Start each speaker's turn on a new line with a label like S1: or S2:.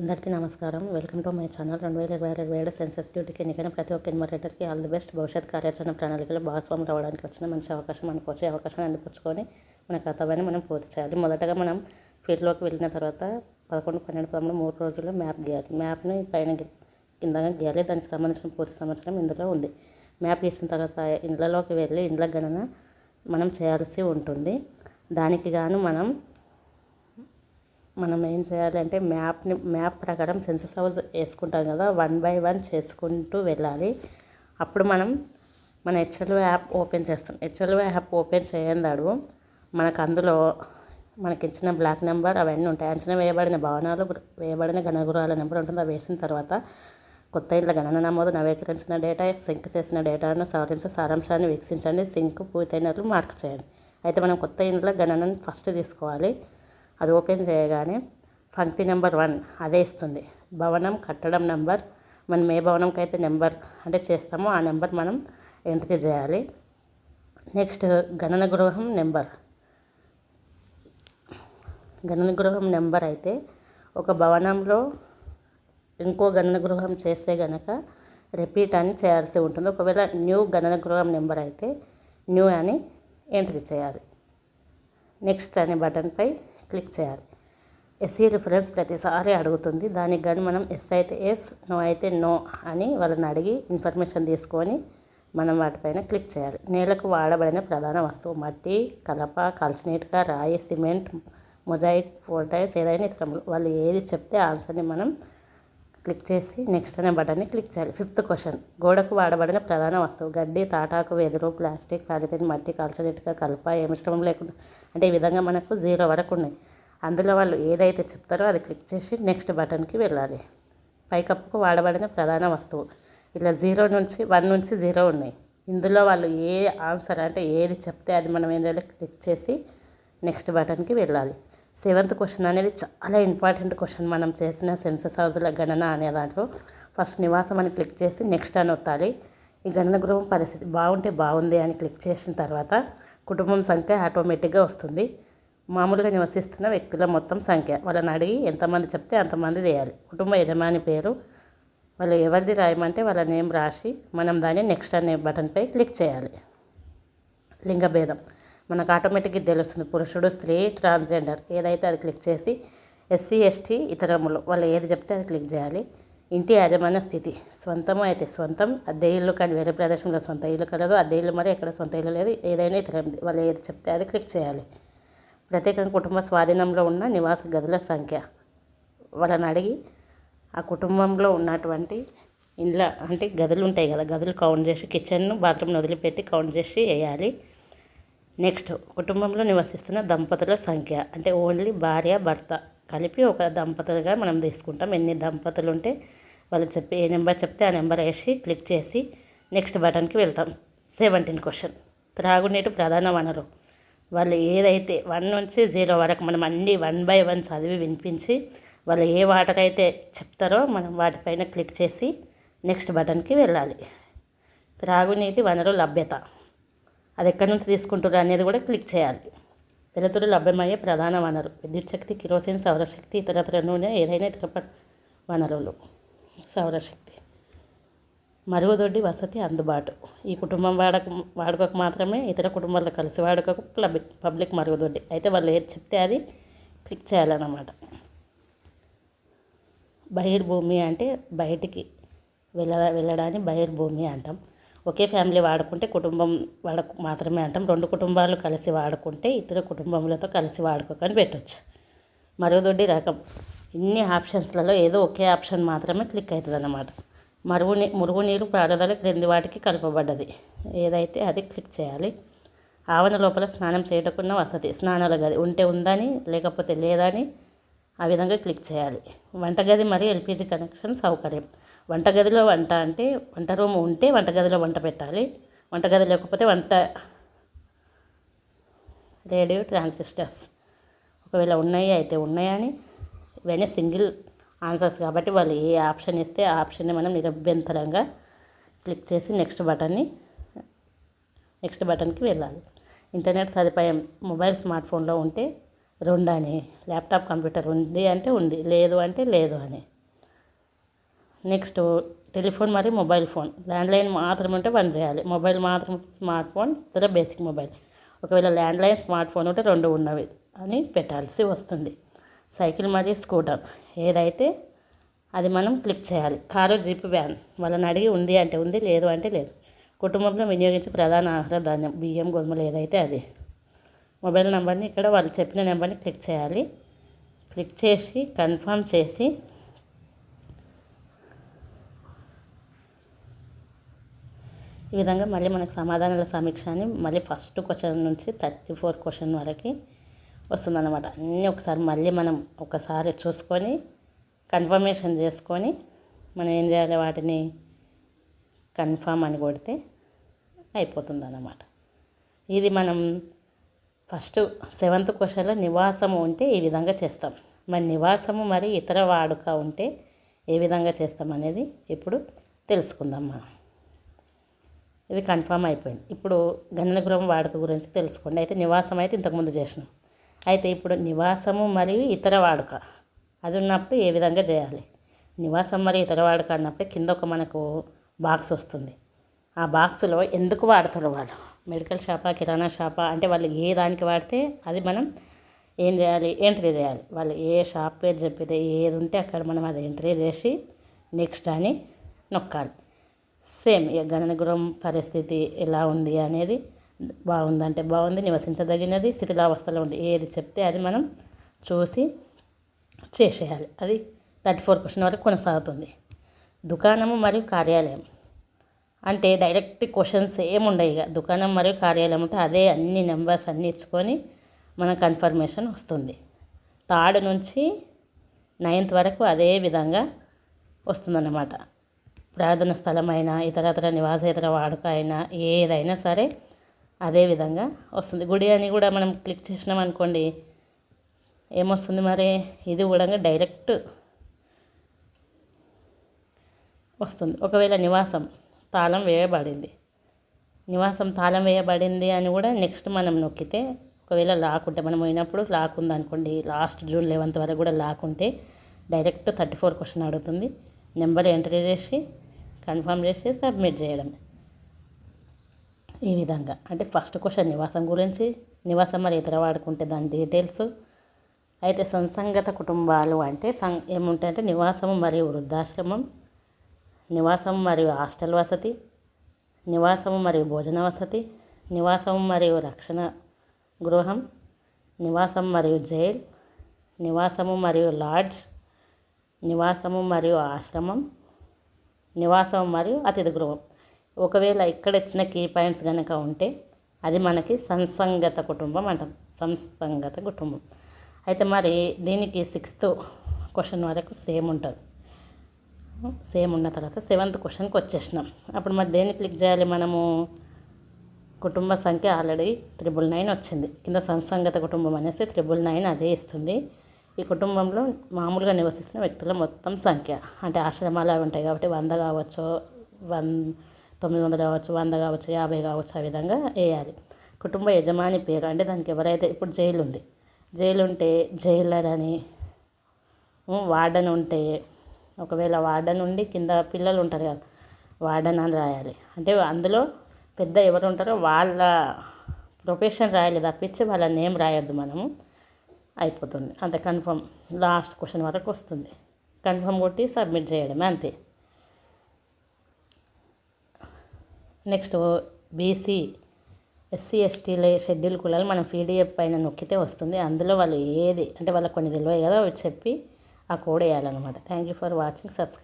S1: అందరికీ నమస్కారం. Welcome to my channel. 2027 census డ్యూటీకి ఎన్నికైన ప్రతి ఒక్క ఎన్యుమరేటర్కి ఆల్ ది బెస్ట్. భవిష్యత్ కార్యాచరణ ప్రణాళికలో భాగస్వామి రావడానికి వచ్చిన మంచి అవకాశం అనుకోవచ్చు. అవకాశాన్ని అందిపుచ్చుకొని మన కర్తవ్యాన్ని మనం పూర్తి చేయాలి. మొదటగా మనం ఫీల్డ్లోకి వెళ్ళిన తర్వాత 11, 12, 13 3 రోజుల్లో మ్యాప్ గీయాలి. మ్యాప్ని పైన కిందగా గీయాలి. దానికి సంబంధించిన పూర్తి సమాచారం ఇందులో ఉంది. మ్యాప్ గీసిన తర్వాత ఇండ్లలోకి వెళ్ళి ఇండ్ల గణన మనం చేయాల్సి ఉంటుంది. దానికి గాను మనం ఏం చేయాలంటే మ్యాప్ ప్రకారం సెన్సస్ హౌస్ వేసుకుంటాం కదా, 1 by 1 చేసుకుంటూ వెళ్ళాలి. అప్పుడు మన హెచ్ఎల్ఓ యాప్ ఓపెన్ చేస్తాం. హెచ్ఎల్ఓ యాప్ ఓపెన్ చేయందాడు మనకు అందులో మనకి ఇచ్చిన బ్లాక్ నెంబర్ అవన్నీ ఉంటాయి. అంచనా వేయబడిన భవనాలు, వేయబడిన గణగృహాల నెంబర్ ఉంటుంది. అవి వేసిన తర్వాత కొత్త ఇండ్ల గణన నమోదు, నవీకరించిన డేటా, సింక్ చేసిన డేటాను సవరించి సారాంశాన్ని వీక్షించండి. సింక్ పూర్తయినట్లు మార్క్ చేయండి. అయితే మనం కొత్త ఇండ్ల గణనను ఫస్ట్ తీసుకోవాలి. అది ఓపెన్ చేయగానే పంక్తి నెంబర్ 1 అదే ఇస్తుంది. భవనం కట్టడం నెంబర్, మనం ఏ భవనంకి అయితే నెంబర్ అంటే చేస్తామో ఆ నెంబర్ మనం ఎంట్రీ చేయాలి. నెక్స్ట్ గణన గృహం నెంబర్ అయితే ఒక భవనంలో ఇంకో గణన గృహం చేస్తే గనక రిపీట్ అని చేయాల్సి ఉంటుంది. ఒకవేళ న్యూ గణన గృహం నెంబర్ అయితే న్యూ అని ఎంట్రీ చేయాలి. నెక్స్ట్ అనే బటన్పై క్లిక్ చేయాలి. ఎస్సీ రిఫరెన్స్ ప్రతిసారి అడుగుతుంది. దానికి కానీ మనం ఎస్ అయితే ఎస్, నో అయితే నో అని వాళ్ళని అడిగి ఇన్ఫర్మేషన్ తీసుకొని మనం వాటిపైన క్లిక్ చేయాలి. నేలకు వాడబడిన ప్రధాన వస్తువు మట్టి, కలప, కాల్చినీటిగా, రాయి, సిమెంట్, మొజాయిక్, ఫోటైల్స్, ఏదైనా ఇతరములు. వాళ్ళు ఏది చెప్తే ఆన్సర్ని మనం క్లిక్ చేసి నెక్స్ట్ అనే బటన్ని క్లిక్ చేయాలి. 5th క్వశ్చన్, గోడకు వాడబడిన ప్రధాన వస్తువు గడ్డి, తాటాకు, వెదురు, ప్లాస్టిక్, పాలిథిన్, మట్టి, కాల్చనీటిగా, కలప, ఏ మిశ్రమం లేకుండా. అంటే ఈ విధంగా మనకు 0 వరకు ఉన్నాయి. అందులో వాళ్ళు ఏదైతే చెప్తారో అది క్లిక్ చేసి నెక్స్ట్ బటన్కి వెళ్ళాలి. పైకప్పుకు వాడబడిన ప్రధాన వస్తువు ఇలా 1 నుంచి 0 ఉన్నాయి. ఇందులో వాళ్ళు ఏ ఆన్సర్ అంటే ఏది చెప్తే అది మనం ఏం చేయాలి, క్లిక్ చేసి నెక్స్ట్ బటన్కి వెళ్ళాలి. 7th క్వశ్చన్ అనేది చాలా ఇంపార్టెంట్ క్వశ్చన్. మనం చేసిన సెన్సస్ హౌస్ల గణన అనే దాంట్లో ఫస్ట్ నివాసం అని క్లిక్ చేసి నెక్స్ట్ అని వత్తాలి. ఈ గణన గృహం పరిస్థితి బాగుంటే బాగుంది అని క్లిక్ చేసిన తర్వాత కుటుంబం సంఖ్య ఆటోమేటిక్గా వస్తుంది. మామూలుగా నివసిస్తున్న వ్యక్తుల మొత్తం సంఖ్య వాళ్ళని అడిగి ఎంతమంది చెప్తే అంతమంది వేయాలి. కుటుంబ యజమాని పేరు వాళ్ళు ఎవరిది రాయమంటే వాళ్ళ నేమ్ రాసి మనం దాన్ని నెక్స్ట్ అనే బటన్పై క్లిక్ చేయాలి. లింగభేదం మనకు ఆటోమేటిక్గా తెలుస్తుంది. పురుషుడు, స్త్రీ, ట్రాన్స్జెండర్ ఏదైతే అది క్లిక్ చేసి ఎస్సీ, ఎస్టీ, ఇతరములు వాళ్ళు ఏది చెప్తే అది క్లిక్ చేయాలి. ఇంటి యాజమాన్య స్థితి స్వంతము అయితే స్వంతం, అద్దె ఇల్లు కానీ వేరే ప్రదేశంలో సొంత ఇల్లు కలదు, అద్దె ఇల్లు మరి ఎక్కడ సొంత ఇల్లు లేదు, ఏదైనా ఇతర వాళ్ళు ఏది చెప్తే అది క్లిక్ చేయాలి. ప్రత్యేకంగా కుటుంబ స్వాధీనంలో ఉన్న నివాస గదుల సంఖ్య వాళ్ళని అడిగి ఆ కుటుంబంలో ఉన్నటువంటి ఇండ్ల అంటే గదులు ఉంటాయి కదా, గదులు కౌంట్ చేసి కిచెన్ను, బాత్రూమ్ను వదిలిపెట్టి కౌంట్ చేసి వేయాలి. నెక్స్ట్ కుటుంబంలో నివసిస్తున్న దంపతుల సంఖ్య అంటే ఓన్లీ భార్య భర్త కలిపి ఒక దంపతులుగా మనం తీసుకుంటాం. ఎన్ని దంపతులు ఉంటే వాళ్ళు చెప్పి ఏ నెంబర్ చెప్తే ఆ నెంబర్ వేసి క్లిక్ చేసి నెక్స్ట్ బటన్కి వెళ్తాం. 17th క్వశ్చన్, త్రాగునీటి ప్రధాన వనరు వాళ్ళు ఏదైతే 1 నుంచి 0 వరకు మనం అన్నీ 1 by 1 చదివి వినిపించి వాళ్ళు ఏ వాటర్ అయితే చెప్తారో మనం వాటిపైన క్లిక్ చేసి నెక్స్ట్ బటన్కి వెళ్ళాలి. త్రాగునీటి వనరు లభ్యత అది ఎక్కడి నుంచి తీసుకుంటారు అనేది కూడా క్లిక్ చేయాలి. వెలుతురు లభ్యమయ్యే ప్రధాన వనరు విద్యుత్ శక్తి, కిరోసిన్, సౌరశక్తి, ఇతరత్ర నూనె, ఏదైనా ఇతర వనరులు. సౌరశక్తి. మరుగుదొడ్డి వసతి అందుబాటు ఈ కుటుంబం వాడుకకు మాత్రమే, ఇతర కుటుంబాలతో కలిసి వాడుకకు పబ్లిక్ మరుగుదొడ్డి. అయితే వాళ్ళు ఏది చెప్తే అది క్లిక్ చేయాలన్నమాట. బహిర్భూమి అంటే బయటికి వెళ్ళడాన్ని బహిర్భూమి అంటాం. ఒకే ఫ్యామిలీ వాడుకుంటే కుటుంబం వాడకు మాత్రమే అంటాం. 2 కుటుంబాలు కలిసి వాడుకుంటే ఇతర కుటుంబములతో కలిసి వాడుకోకని పెట్టవచ్చు. మరుగుదొడ్డి రకం ఇన్ని ఆప్షన్స్లలో ఏదో ఒకే ఆప్షన్ మాత్రమే క్లిక్ అవుతుంది అన్నమాట. మురుగునీరు పారుదల క్రింది వాటికి కలపబడ్డది ఏదైతే అది క్లిక్ చేయాలి. ఆవరణ లోపల స్నానం చేయటకున్న వసతి స్నానాల గది ఉంటే ఉందని లేకపోతే లేదని ఆ విధంగా క్లిక్ చేయాలి. వంటగది మరియు ఎల్పిజి కనెక్షన్ సౌకర్యం వంటగదిలో వంట అంటే వంట రూమ్ ఉంటే వంటగదిలో వంట పెట్టాలి. వంటగది లేకపోతే వంట రేడియో ట్రాన్సిస్టర్స్ ఒకవేళ అయితే ఉన్నాయని ఇవన్నీ సింగిల్ ఆన్సర్స్ కాబట్టి వాళ్ళు ఏ ఆప్షన్ ఇస్తే ఆ ఆప్షన్ని మనం నిరభ్యంతరంగా క్లిక్ చేసి నెక్స్ట్ బటన్కి వెళ్ళాలి. ఇంటర్నెట్ సదుపాయం మొబైల్, స్మార్ట్ ఫోన్లో ఉంటే 2 అని, ల్యాప్టాప్ కంప్యూటర్ ఉంది అంటే ఉంది, లేదు అంటే లేదు అని. నెక్స్ట్ టెలిఫోన్ మరియు మొబైల్ ఫోన్, ల్యాండ్లైన్ మాత్రం ఉంటే పని చేయాలి, మొబైల్ మాత్రం స్మార్ట్ ఫోన్ లేదా బేసిక్ మొబైల్. ఒకవేళ ల్యాండ్లైన్ స్మార్ట్ ఫోన్ ఉంటే 2 ఉన్నవి అని పెట్టాల్సి వస్తుంది. సైకిల్ మరియు స్కూటర్ ఏదైతే అది మనం క్లిక్ చేయాలి. కారు, జీప్, వ్యాన్ వాళ్ళని అడిగి ఉంది అంటే ఉంది, లేదు అంటే లేదు. కుటుంబంలో వినియోగించే ప్రధాన ఆహార ధాన్యం బియ్యం, గోధుమలు ఏదైతే అది. మొబైల్ నెంబర్ని ఇక్కడ వాళ్ళు చెప్పిన నెంబర్ని క్లిక్ చేయాలి. క్లిక్ చేసి కన్ఫర్మ్ చేసి ఈ విధంగా మళ్ళీ మనకు సమాధానాల సమీక్ష అని మళ్ళీ ఫస్ట్ క్వశ్చన్ నుంచి 34 క్వశ్చన్ వరకు వస్తుందన్నమాట. అన్నీ ఒకసారి మళ్ళీ మనం ఒకసారి చూసుకొని కన్ఫర్మేషన్ చేసుకొని మనం ఏం చేయాలి, వాటిని కన్ఫర్మ్ అని కొడితే అయిపోతుందన్నమాట. ఇది మనం ఫస్ట్ 7th క్వశ్చన్లో నివాసము ఉంటే ఈ విధంగా చేస్తాం. మరి నివాసము మరి ఇతర వాడుక ఉంటే ఏ విధంగా చేస్తాం అనేది ఇప్పుడు తెలుసుకుందాం మనం. ఇది కన్ఫర్మ్ అయిపోయింది. ఇప్పుడు గణన గృహం వాడుక గురించి తెలుసుకోండి. అయితే నివాసం అయితే ఇంతకుముందు చేసినాం. అయితే ఇప్పుడు నివాసము మరియు ఇతర వాడుక అది ఉన్నప్పుడు ఏ విధంగా చేయాలి. నివాసం మరియు ఇతర వాడుక అన్నప్పుడు కింద ఒక మనకు బాక్స్ వస్తుంది. ఆ బాక్స్లో ఎందుకు వాడతారు వాళ్ళు, మెడికల్ షాపా, కిరాణా షాపా అంటే వాళ్ళు ఏ దానికి వాడితే అది మనం ఏం చేయాలి, ఎంట్రీ చేయాలి. వాళ్ళు ఏ షాప్ పేరు చెప్పితే ఏది ఉంటే అక్కడ మనం అది ఎంట్రీ చేసి నెక్స్ట్ అని నొక్కాలి. సేమ్ ఇక గణన గృహం పరిస్థితి ఎలా ఉంది అనేది, బాగుందంటే బాగుంది, నివసించదగినది, శిథిలావస్థలో ఉంది ఏది చెప్తే అది మనం చూసి చేసేయాలి. అది 34 క్వశ్చన్ వరకు కొనసాగుతుంది. దుకాణము మరియు కార్యాలయం అంటే డైరెక్ట్ క్వశ్చన్స్ ఏముండవు. ఇక దుకాణం మరియు కార్యాలయం అంటే అదే అన్ని నెంబర్స్ అన్నీ ఇచ్చుకొని మన కన్ఫర్మేషన్ వస్తుంది. 3rd నుంచి 9th వరకు అదే విధంగా వస్తుందన్నమాట. ప్రార్థన స్థలమైనా ఇతరత్ర నివాసేతర వాడుక అయినా ఏదైనా సరే అదే విధంగా వస్తుంది. గుడి అని కూడా మనం క్లిక్ చేసినాం అనుకోండి, ఏమొస్తుంది మరి, ఇది కూడా డైరెక్ట్ వస్తుంది. ఒకవేళ నివాసం తాళం వేయబడింది, నివాసం తాళం వేయబడింది అని కూడా నెక్స్ట్ మనం నొక్కితే, ఒకవేళ లాక్ ఉంటే మనం పోయినప్పుడు లాక్ ఉందనుకోండి, లాస్ట్ జూన్ 11th వరకు కూడా లాక్ ఉంటే డైరెక్ట్ 34 క్వశ్చన్ అడుగుతుంది. నెంబర్ ఎంట్రీ చేసి కన్ఫర్మ్ చేసి సబ్మిట్ చేయడం. ఈ విధంగా అంటే ఫస్ట్ క్వశ్చన్ నివాసం గురించి, నివాసం మరి ఇతర వాడుకుంటే దాని డీటెయిల్స్. అయితే సంసంగత కుటుంబాలు అంటే ఏముంటాయంటే నివాసము మరియు వృద్ధాశ్రమం, నివాసం మరియు హాస్టల్ వసతి, నివాసము మరియు భోజన వసతి, నివాసం మరియు రక్షణ గృహం, నివాసం మరియు జైల్, నివాసము మరియు లాడ్జ్, నివాసము మరియు ఆశ్రమం, నివాసం మరియు అతిథి గృహం. ఒకవేళ ఇక్కడ ఇచ్చిన కీ పాయింట్స్ కనుక ఉంటే అది మనకి సంసంగత కుటుంబం అంటాం, సంసంగత కుటుంబం. అయితే మరి దీనికి 6th క్వశ్చన్ వరకు సేమ్ ఉంటుంది. సేమ్ ఉన్న తర్వాత 7th క్వశ్చన్కి వచ్చేసినాం. అప్పుడు మరి దేన్ని క్లిక్ చేయాలి మనము, కుటుంబ సంఖ్య ఆల్రెడీ 999 వచ్చింది. కింద సంసంగత కుటుంబం అనేసి 999 అదే ఇస్తుంది. ఈ కుటుంబంలో మామూలుగా నివసిస్తున్న వ్యక్తుల మొత్తం సంఖ్య అంటే ఆశ్రమాలు అవి ఉంటాయి కాబట్టి 100 కావచ్చు, 900 కావచ్చు, 100 కావచ్చు, 50 కావచ్చు, ఆ విధంగా వేయాలి. కుటుంబ యజమాని పేరు అంటే దానికి ఎవరైతే, ఇప్పుడు జైలు ఉంది, జైలు ఉంటే జైలర్ అని, వార్డెన్ ఉంటే ఒకవేళ వార్డెన్ ఉండి కింద పిల్లలు ఉంటారు కదా వార్డెన్ అని రాయాలి. అంటే అందులో పెద్ద ఎవరు ఉంటారో వాళ్ళ ప్రొఫెషన్ రాయాలి తప్పించి వాళ్ళ నేమ్ రాయొద్దు మనము. అయిపోతుంది అంతే. కన్ఫర్మ్ లాస్ట్ క్వశ్చన్ వరకు వస్తుంది. కన్ఫర్మ్ కొట్టి సబ్మిట్ చేయడమే అంతే. నెక్స్ట్ బీసీ ఎస్సీ ఎస్టీల షెడ్యూల్ కులాలు మనం పీడిఎఫ్ పైన నొక్కితే వస్తుంది. అందులో వాళ్ళు ఏది అంటే వాళ్ళకి కొన్ని తెలివాయి కదా అవి చెప్పి ఆ కోడ్ వేయాలన్నమాట. Thank you for watching. Subscribe.